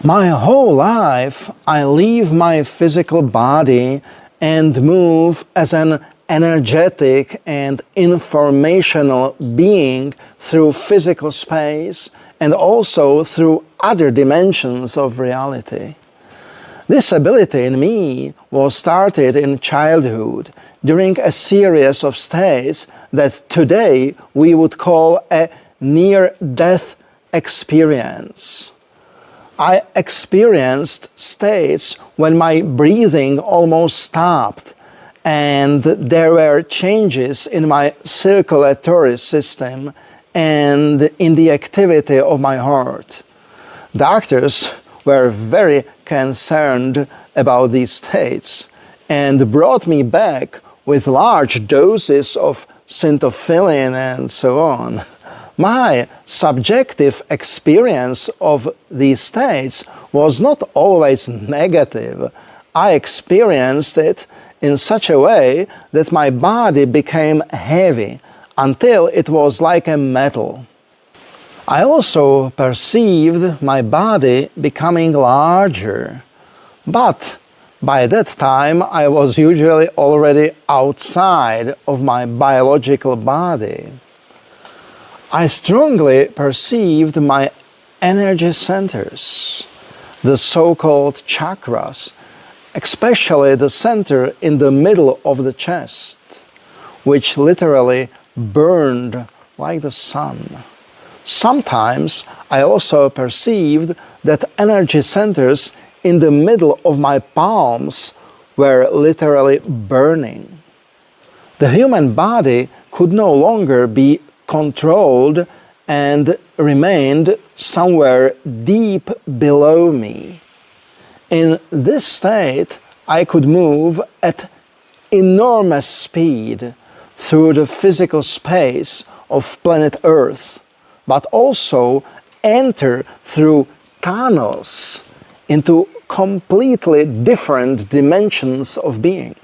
My whole life, I leave my physical body and move as an energetic and informational being through physical space and also through other dimensions of reality. This ability in me was started in childhood during a series of states that today we would call a near-death experience. I experienced states when my breathing almost stopped and there were changes in my circulatory system and in the activity of my heart. Doctors were very concerned about these states and brought me back with large doses of syntophilia and so on. My subjective experience of these states was not always negative. I experienced it in such a way that my body became heavy until it was like a metal. I also perceived my body becoming larger, but by that time I was usually already outside of my biological body. I strongly perceived my energy centers, the so-called chakras, especially the center in the middle of the chest, which literally burned like the sun. Sometimes I also perceived that energy centers in the middle of my palms were literally burning. The human body could no longer be controlled and remained somewhere deep below me. In this state, I could move at enormous speed through the physical space of planet Earth, but also enter through tunnels into completely different dimensions of being.